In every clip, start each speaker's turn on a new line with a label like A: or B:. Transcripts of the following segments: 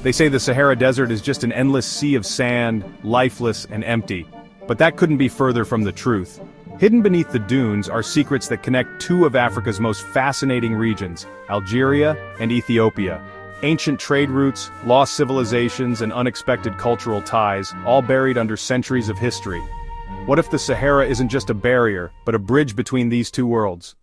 A: They say the Sahara Desert is just an endless sea of sand, lifeless and empty. But that couldn't be further from the truth. Hidden beneath the dunes are secrets that connect two of Africa's most fascinating regions, Algeria and Ethiopia. Ancient trade routes, lost civilizations, and unexpected cultural ties, all buried under centuries of history. What if the Sahara isn't just a barrier, but a bridge between these two worlds?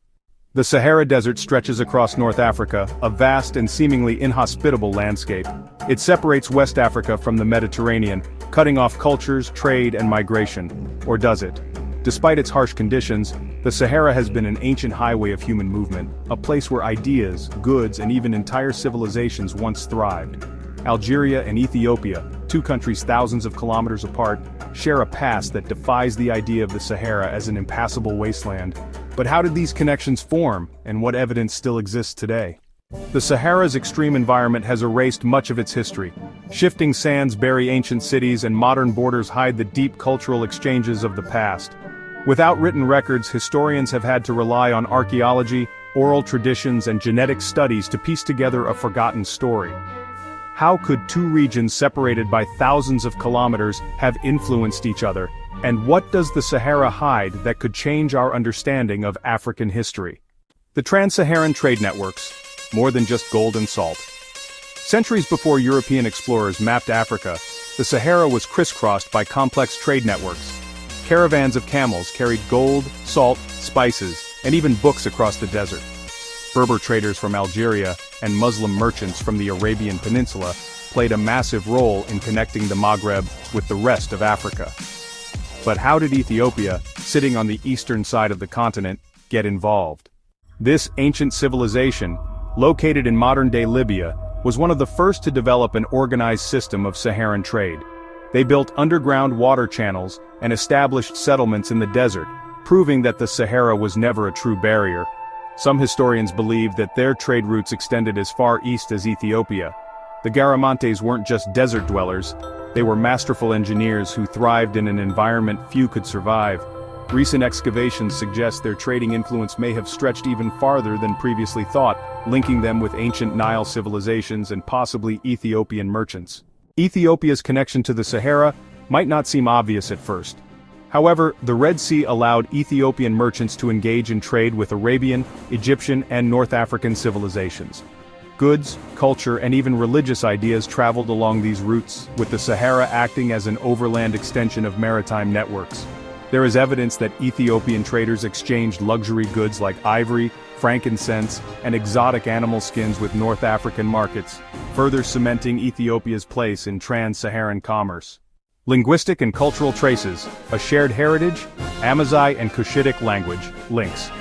A: The Sahara Desert stretches across North Africa, a vast and seemingly inhospitable landscape. It separates West Africa from the Mediterranean, cutting off cultures, trade, and migration. Or does it? Despite its harsh conditions, the Sahara has been an ancient highway of human movement, a place where ideas, goods, and even entire civilizations once thrived. Algeria and Ethiopia, two countries thousands of kilometers apart, share a past that defies the idea of the Sahara as an impassable wasteland. But how did these connections form, and what evidence still exists today? The Sahara's extreme environment has erased much of its history. Shifting sands bury ancient cities and modern borders hide the deep cultural exchanges of the past. Without written records, historians have had to rely on archaeology, oral traditions, and genetic studies to piece together a forgotten story. How could two regions separated by thousands of kilometers have influenced each other? And what does the Sahara hide that could change our understanding of African history? The Trans-Saharan trade networks, more than just gold and salt. Centuries before European explorers mapped Africa, the Sahara was crisscrossed by complex trade networks. Caravans of camels carried gold, salt, spices, and even books across the desert. Berber traders from Algeria and Muslim merchants from the Arabian Peninsula played a massive role in connecting the Maghreb with the rest of Africa. But how did Ethiopia, sitting on the eastern side of the continent, get involved? This ancient civilization, located in modern-day Libya, was one of the first to develop an organized system of Saharan trade. They built underground water channels and established settlements in the desert, proving that the Sahara was never a true barrier. Some historians believe that their trade routes extended as far east as Ethiopia. The Garamantes weren't just desert dwellers, they were masterful engineers who thrived in an environment few could survive. Recent excavations suggest their trading influence may have stretched even farther than previously thought, linking them with ancient Nile civilizations and possibly Ethiopian merchants. Ethiopia's connection to the Sahara might not seem obvious at first. However, the Red Sea allowed Ethiopian merchants to engage in trade with Arabian, Egyptian, and North African civilizations. Goods, culture, and even religious ideas traveled along these routes, with the Sahara acting as an overland extension of maritime networks. There is evidence that Ethiopian traders exchanged luxury goods like ivory, frankincense, and exotic animal skins with North African markets, further cementing Ethiopia's place in trans-Saharan commerce. Linguistic and cultural traces, a shared heritage, Amazigh and Cushitic language, links.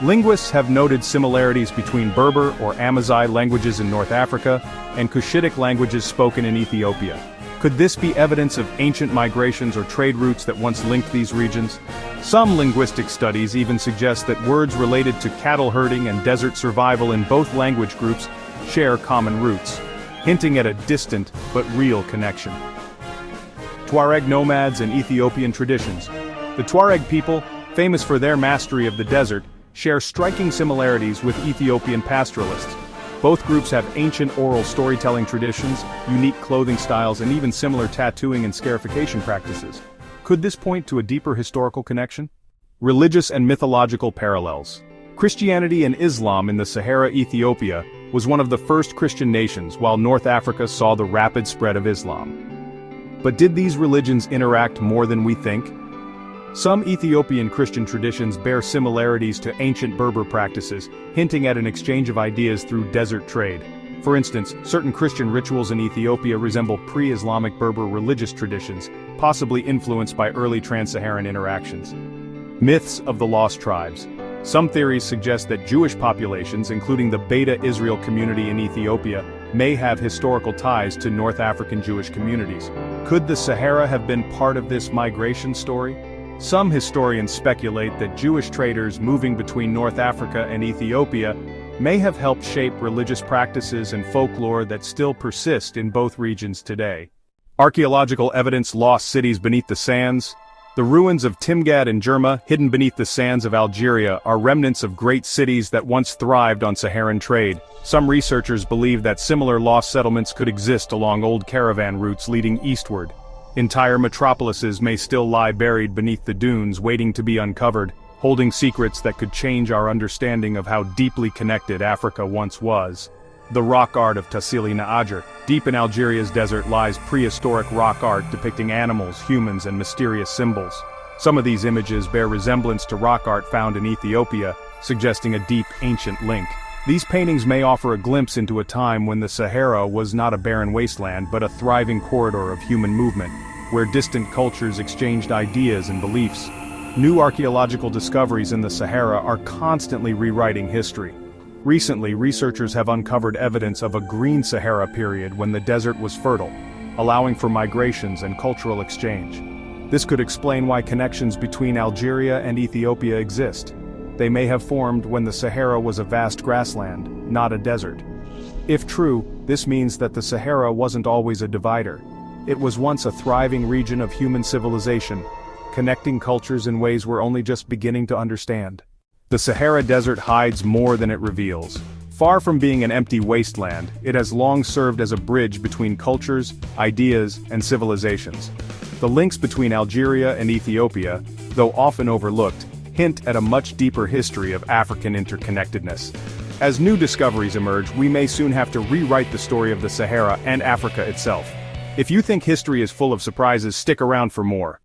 A: Linguists have noted similarities between Berber or Amazigh languages in North Africa and Cushitic languages spoken in Ethiopia. Could this be evidence of ancient migrations or trade routes that once linked these regions? Some linguistic studies even suggest that words related to cattle herding and desert survival in both language groups share common roots, hinting at a distant but real connection. Tuareg nomads and Ethiopian traditions. The Tuareg people, famous for their mastery of the desert, share striking similarities with Ethiopian pastoralists. Both groups have ancient oral storytelling traditions, unique clothing styles, and even similar tattooing and scarification practices. Could this point to a deeper historical connection? Religious and mythological parallels. Christianity and Islam in the Sahara Ethiopia was one of the first Christian nations, while North Africa saw the rapid spread of Islam. But did these religions interact more than we think? Some Ethiopian Christian traditions bear similarities to ancient Berber practices, hinting at an exchange of ideas through desert trade. For instance, certain Christian rituals in Ethiopia resemble pre-Islamic Berber religious traditions, possibly influenced by early trans-Saharan interactions. Myths of the lost tribes. Some theories suggest that Jewish populations, including the Beta Israel community in Ethiopia, may have historical ties to North African Jewish communities. Could the Sahara have been part of this migration story? Some historians speculate that Jewish traders moving between North Africa and Ethiopia may have helped shape religious practices and folklore that still persist in both regions today. Archaeological evidence: lost cities beneath the sands. The ruins of Timgad and Jerma, hidden beneath the sands of Algeria, are remnants of great cities that once thrived on Saharan trade. Some researchers believe that similar lost settlements could exist along old caravan routes leading eastward. Entire metropolises may still lie buried beneath the dunes, waiting to be uncovered, holding secrets that could change our understanding of how deeply connected Africa once was. The rock art of Tassili N'Ajjer. Deep in Algeria's desert lies prehistoric rock art depicting animals, humans, and mysterious symbols. Some of these images bear resemblance to rock art found in Ethiopia, suggesting a deep, ancient link. These paintings may offer a glimpse into a time when the Sahara was not a barren wasteland but a thriving corridor of human movement, where distant cultures exchanged ideas and beliefs. New archaeological discoveries in the Sahara are constantly rewriting history. Recently, researchers have uncovered evidence of a green Sahara period when the desert was fertile, allowing for migrations and cultural exchange. This could explain why connections between Algeria and Ethiopia exist. They may have formed when the Sahara was a vast grassland, not a desert. If true, this means that the Sahara wasn't always a divider. It was once a thriving region of human civilization, connecting cultures in ways we're only just beginning to understand. The Sahara Desert hides more than it reveals. Far from being an empty wasteland, it has long served as a bridge between cultures, ideas, and civilizations. The links between Algeria and Ethiopia, though often overlooked, hint at a much deeper history of African interconnectedness. As new discoveries emerge, we may soon have to rewrite the story of the Sahara and Africa itself. If you think history is full of surprises, stick around for more.